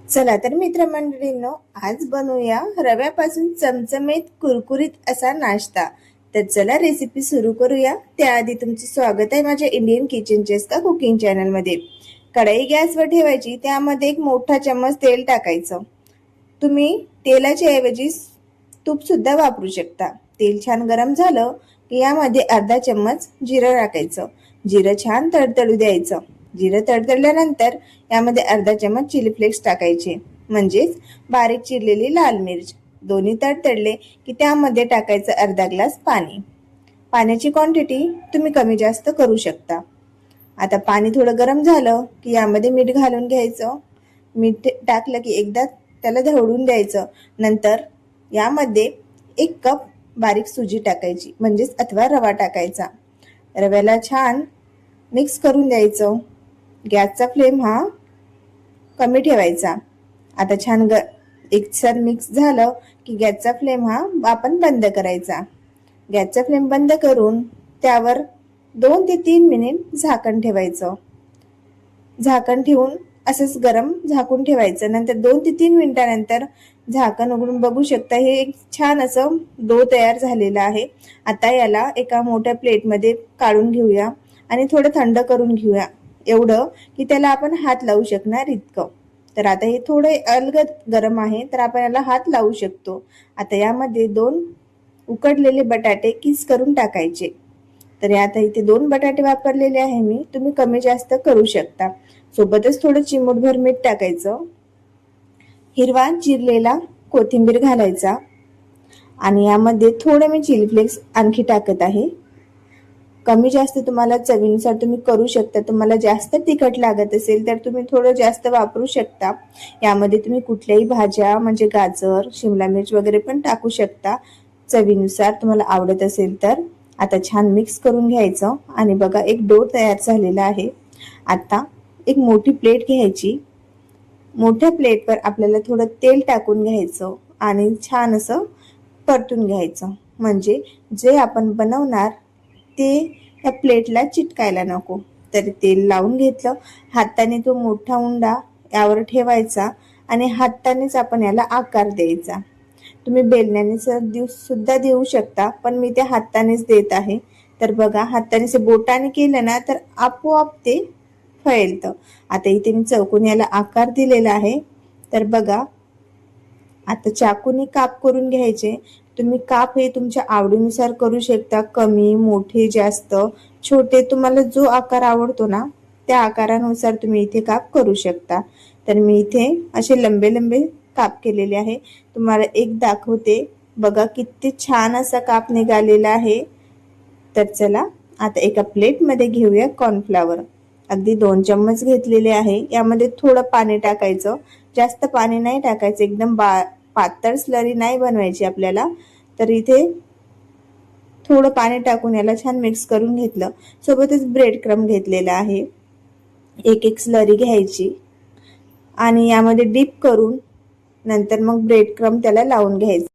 चला तर मित्रमंडळींनो, आज बनवूया रव्यापासून चमचमीत कुरकुरीत असा नाश्ता। तर चला रेसिपी सुरू करूया। त्याआधी तुमचे स्वागत आहे माझ्या इंडियन किचन चेस्का कुकिंग चॅनल मध्ये। कढई गॅसवर ठेवायची, त्यामध्ये एक मोठा चम्मच तेल टाकायचं। तुम्ही तेलाच्या ऐवजी तूप सुद्धा वापरू शकता। तेल छान गरम झालं की यामध्ये अर्धा चम्मच जिरं टाकायचं। जिरं छान तडतडू द्यायचं। जिरं तडतडल्यानंतर यामध्ये अर्धा चम्मच चिली फ्लेक्स टाकायचे, म्हणजेच बारीक चिरलेली लाल मिर्च। दोन्ही तडतडले की त्यामध्ये टाकायचं अर्धा ग्लास पाणी। पाण्याची क्वांटिटी तुम्ही कमी जास्त करू शकता। आता पाणी थोडं गरम झालं की यामध्ये मीठ घालून घ्यायचं। मीठ टाकलं की एकदा त्याला ढवळून द्यायचं। नंतर यामध्ये 1 कप बारीक सुजी टाकायची, म्हणजेच अथवा रवा टाकायचा। रव्याला छान मिक्स करून द्यायचं। गॅसचा फ्लेम हा कमी ठेवायचा। आता छान एकसर मिक्स झालं की गॅसचा फ्लेम हा आपण बंद करायचा। गॅसचा फ्लेम बंद करून त्यावर 2 ते 3 मिनिट झाकण ठेवायचं। झाकण ठेवून असंच गरम झाकून ठेवायचं। नंतर 2 ते 3 मिनिटांनंतर झाकण उघडून बघू शकता, हे एक छान असं डो तयार झालेला आहे। आता याला एका मोठ्या प्लेटमध्ये काढून घेऊया आणि थोडं थंड करून घेऊया, एवढं की त्याला आपण हात लावू शकणार इतकं। तर आता हे थोडे अलगद गरम आहे, तर आपण याला हात लावू शकतो। आता यामध्ये 2 उकडलेले बटाटे किस करून टाकायचे। तर आता इथे 2 बटाटे वापरलेले आहे मी, तुम्ही कमी जास्त करू शकता। सोबतच थोडं चिमूटभर मीठ टाकायचं। हिरवा चिरलेला कोथिंबीर घालायचा आणि यामध्ये थोडं मी चिली फ्लेक्स आणखी टाकत आहे। कमी जास्त तुम्हाला चवीनुसार तुम्ही करू शकता। तुम्हाला जास्त तिखट लागत असेल तर तुम्ही थोडं जास्त वापरू शकता। यामध्ये तुम्ही कुठल्याही भाज्या म्हणजे गाजर, शिमला मिर्च वगैरे पण टाकू शकता, चवीनुसार तुम्हाला आवडत असेल तर। आता छान मिक्स करून घ्यायचं आणि बघा एक डो तयार झालेला आहे। आता एक मोठी प्लेट घ्यायची। मोठ्या प्लेटवर आपल्याला थोडं तेल टाकून घ्यायचं आणि छान असं परतून घ्यायचं, म्हणजे जे आपण बनवणार ते या प्लेटला चिटकायला नको। तर तेल लावून घेतलं, हाताने तो मोठा उंडा यावर ठेवायचा आणि हातानेच आपण याला आकार द्यायचा। तुम्ही बेलण्याने सुद्धा देऊ शकता, पण मी ते हातानेच देत आहे। तर बघा, हाताने बोटाने केलं ना तर आपोआप ते फैलतं। आता इथे मी चौकोनी याला आकार दिलेला आहे। तर बघा, आता चाकूने काप करून घ्यायचे। तुम्ही काप हे तुमच्या आवडीनुसार करू शकता, कमी, मोठे, जास्त, छोटे, तुम्हाला जो आकार आवडतो ना त्या आकारानुसार तुम्ही इथे काप करू शकता। तर मी इथे असे लंबे लंबे काप केलेले आहे। तुम्हाला एक दाखवते, बघा किती छान असा काप निघालेला आहे। तर चला आता एका प्लेटमध्ये घेऊया कॉर्नफ्लॉवर। अगदी 2 चम्मच घेतलेले आहे। यामध्ये थोडं पाणी टाकायचं, जास्त पाणी नाही टाकायचं, एकदम पातळ स्लरी नाही बनवायची आपल्याला। तर इथे थोडं पाणी टाकून याला छान मिक्स करून घेतलं। सोबतच ब्रेड क्रम्ब घेतलेला आहे, एक स्लरी घ्यायची आणि यामध्ये डीप करून नंतर मग ब्रेड क्रम्ब त्याला लावून घ्यायचं।